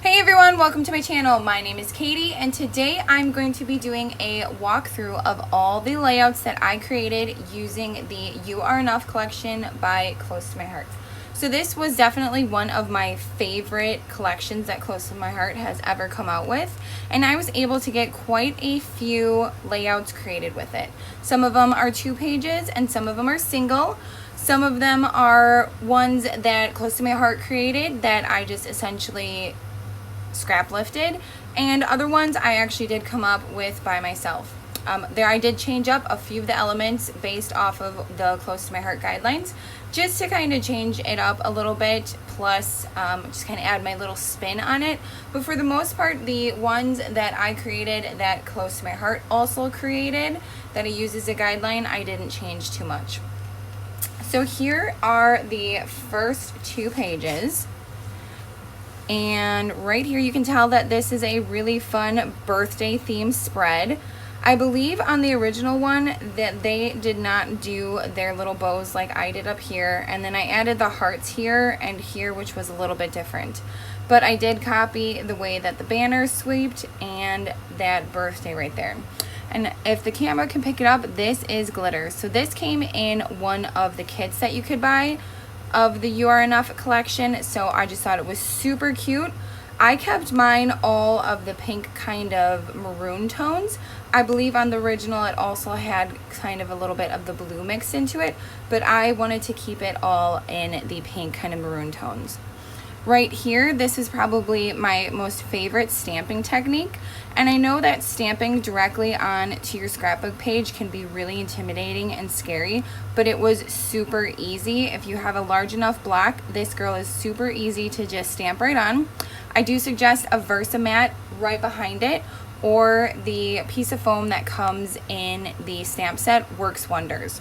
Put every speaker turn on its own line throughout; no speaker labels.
Hey everyone, welcome to my channel. My name is Katie and today I'm going to be doing a walkthrough of all the layouts that I created using the You Are Enough collection by Close to My Heart. So this was definitely one of my favorite collections that Close to My Heart has ever come out with, and I was able to get quite a few layouts created with it. Some of them are 2 pages and some of them are single. Some of them are ones that Close to My Heart created that I just essentially scrap lifted, and other ones I actually did come up with by myself. There I did change up a few of the elements based off of the Close to My Heart guidelines just to kind of change it up a little bit, plus just kind of add my little spin on it. But for the most part, the ones that I created that Close to My Heart also created that I use as a guideline, I didn't change too much. So here are the first 2 pages. And right here you can tell that this is a really fun birthday themed spread. I believe on the original one that they did not do their little bows like I did up here, and then I added the hearts here and here, which was a little bit different. But I did copy the way that the banner swept and that birthday right there. And if the camera can pick it up, this is glitter. So this came in one of the kits that you could buy of the You Are Enough collection, so I just thought it was super cute. I kept mine all of the pink kind of maroon tones. I believe on the original it also had kind of a little bit of the blue mixed into it, but I wanted to keep it all in the pink kind of maroon tones. Right here, this is probably my most favorite stamping technique, and I know that stamping directly on to your scrapbook page can be really intimidating and scary, but it was super easy. If you have a large enough block, this girl is super easy to just stamp right on. I do suggest a Versamat right behind it, or the piece of foam that comes in the stamp set works wonders.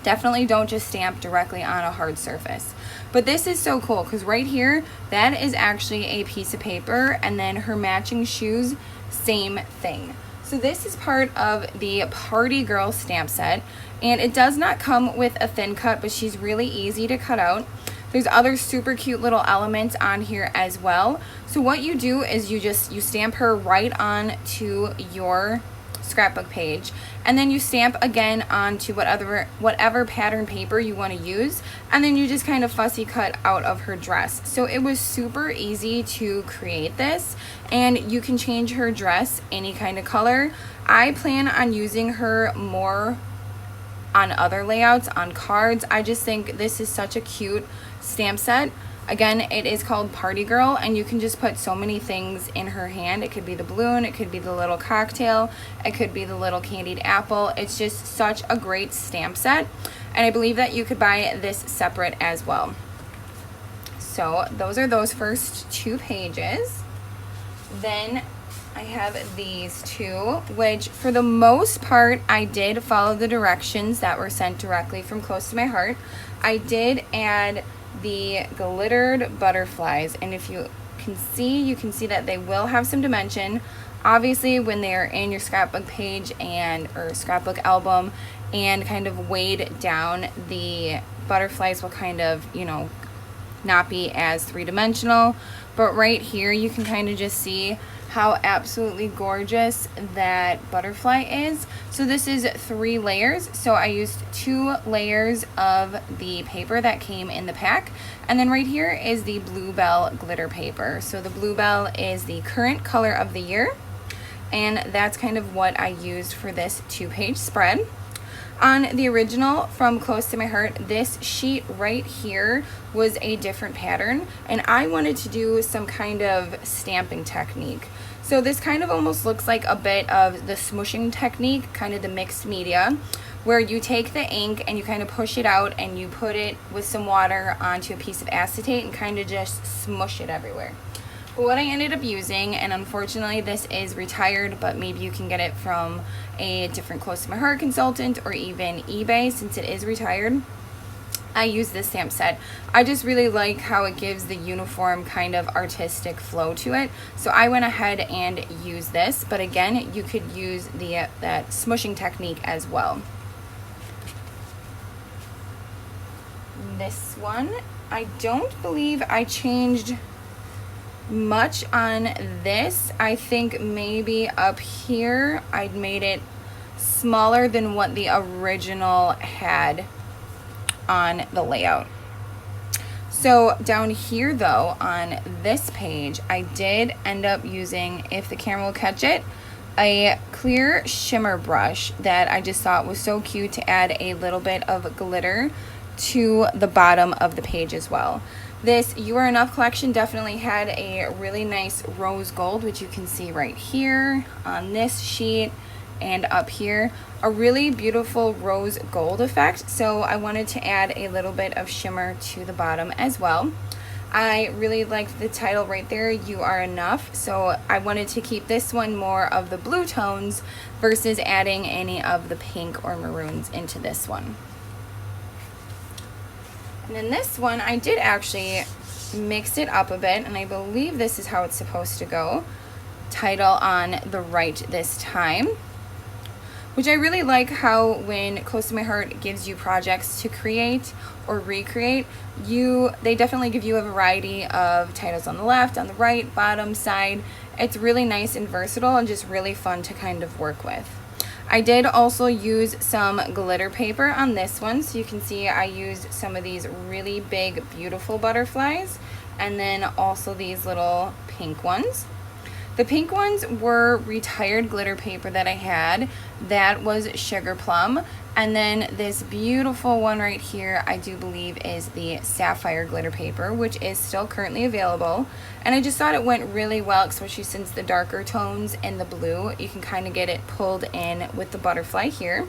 Definitely don't just stamp directly on a hard surface. But this is so cool because right here, that is actually a piece of paper, and then her matching shoes, same thing. So this is part of the Party Girl stamp set, and it does not come with a thin cut, but she's really easy to cut out. There's other super cute little elements on here as well. So what you do is you stamp her right on to your scrapbook page, and then you stamp again onto whatever pattern paper you want to use, and then you just kind of fussy cut out of her dress. So it was super easy to create this, and you can change her dress any kind of color. I plan on using her more on other layouts, on cards. I just think this is such a cute stamp set. Again, it is called Party Girl, and you can just put so many things in her hand. It could be the balloon, it could be the little cocktail, it could be the little candied apple. It's just such a great stamp set, and I believe that you could buy this separate as well. So those are those first 2 pages. Then I have these 2, which for the most part I did follow the directions that were sent directly from Close to My Heart. I did add the glittered butterflies, and if you can see that they will have some dimension. Obviously when they're in your scrapbook page or scrapbook album and kind of weighed down, the butterflies will kind of, not be as 3-dimensional. But right here you can kind of just see how absolutely gorgeous that butterfly is. So this is 3 layers. So I used 2 layers of the paper that came in the pack. And then right here is the Bluebell glitter paper. So the Bluebell is the current color of the year, and that's kind of what I used for this 2-page spread. On the original from Close to My Heart, this sheet right here was a different pattern, and I wanted to do some kind of stamping technique. So this kind of almost looks like a bit of the smooshing technique, kind of the mixed media, where you take the ink and you kind of push it out and you put it with some water onto a piece of acetate and kind of just smush it everywhere. But what I ended up using, and unfortunately this is retired, but maybe you can get it from a different Close to My Heart consultant or even eBay since it is retired, I use this stamp set. I just really like how it gives the uniform kind of artistic flow to it. So I went ahead and used this, but again, you could use that smushing technique as well. This one, I don't believe I changed much on this. I think maybe up here I'd made it smaller than what the original had on the layout. So down here though, on this page, I did end up using, if the camera will catch it, a clear shimmer brush that I just thought was so cute to add a little bit of glitter to the bottom of the page as well. This You Are Enough collection definitely had a really nice rose gold, which you can see right here on this sheet and up here, a really beautiful rose gold effect. So I wanted to add a little bit of shimmer to the bottom as well. I really liked the title right there, You Are Enough. So I wanted to keep this one more of the blue tones versus adding any of the pink or maroons into this one. And then this one, I did actually mix it up a bit, and I believe this is how it's supposed to go. Title on the right this time. Which I really like how when Close to My Heart gives you projects to create or recreate, they definitely give you a variety of titles on the left, on the right, bottom, side. It's really nice and versatile and just really fun to kind of work with. I did also use some glitter paper on this one, so you can see I used some of these really big, beautiful butterflies, and then also these little pink ones. The pink ones were retired glitter paper that I had. That was Sugar Plum. And then this beautiful one right here, I do believe is the Sapphire glitter paper, which is still currently available. And I just thought it went really well, especially since the darker tones and the blue, you can kind of get it pulled in with the butterfly here.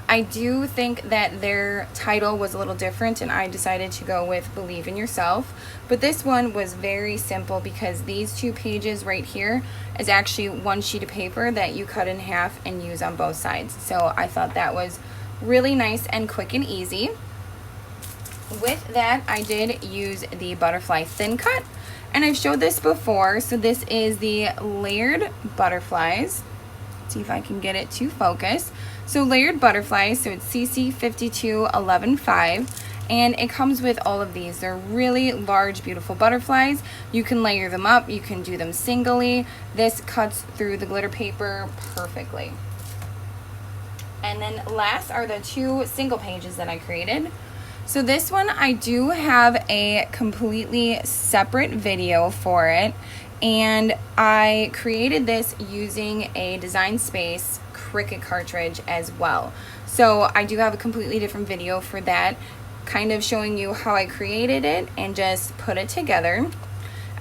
I do think that their title was a little different, and I decided to go with Believe in Yourself. But this one was very simple because these two pages right here is actually one sheet of paper that you cut in half and use on both sides. So I thought that was really nice and quick and easy. With that, I did use the butterfly thin cut, and I've showed this before. So this is the layered butterflies. Let's see if I can get it to focus. So layered butterflies, so it's CC 52115, and it comes with all of these. They're really large, beautiful butterflies. You can layer them up, you can do them singly. This cuts through the glitter paper perfectly. And then last are the two single pages that I created. So this one, I do have a completely separate video for it, and I created this using a Design Space Cricut cartridge as well. So I do have a completely different video for that, kind of showing you how I created it and just put it together.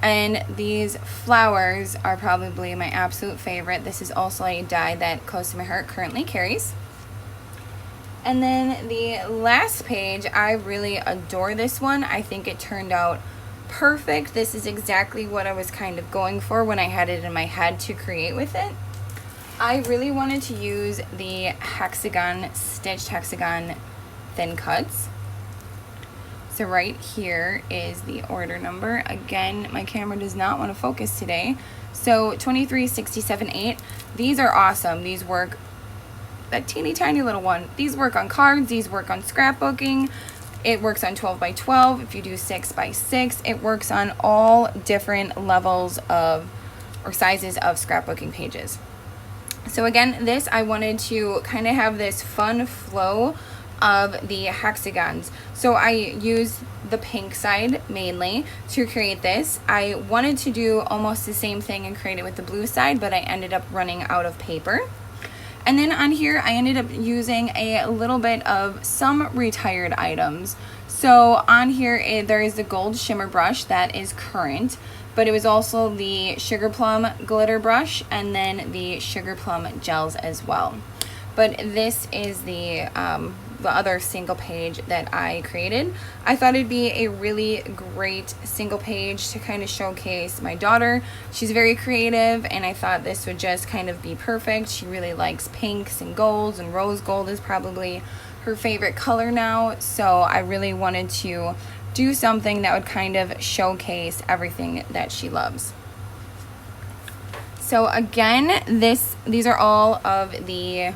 And these flowers are probably my absolute favorite. This is also a die that Close to My Heart currently carries. And then the last page, I really adore this one. I think it turned out perfect. This is exactly what I was kind of going for when I had it in my head to create with it. I really wanted to use the stitched hexagon thin cuts. So right here is the order number. Again, my camera does not want to focus today. So 23678. These are awesome. These work, that teeny tiny little one. These work on cards. These work on scrapbooking. It works on 12 by 12. If you do 6 by 6, it works on all different levels of or sizes of scrapbooking pages. So again, this, I wanted to kind of have this fun flow of the hexagons. So I used the pink side mainly to create this. I wanted to do almost the same thing and create it with the blue side, but I ended up running out of paper. And then on here, I ended up using a little bit of some retired items. So on here, there is the gold shimmer brush that is current, but it was also the Sugar Plum glitter brush and then the Sugar Plum gels as well. But this is the other single page that I created. I thought it'd be a really great single page to kind of showcase my daughter. She's very creative, and I thought this would just kind of be perfect. She really likes pinks and golds, and rose gold is probably her favorite color now. So I really wanted to do something that would kind of showcase everything that she loves. So again, these are all of the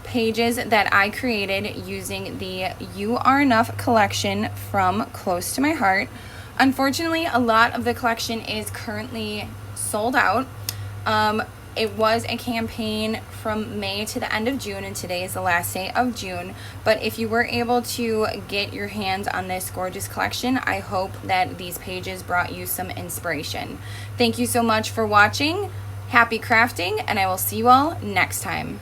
pages that I created using the You Are Enough collection from Close to My Heart. Unfortunately, a lot of the collection is currently sold out. It was a campaign from May to the end of June, and today is the last day of June. But if you were able to get your hands on this gorgeous collection, I hope that these pages brought you some inspiration. Thank you so much for watching. Happy crafting, and I will see you all next time.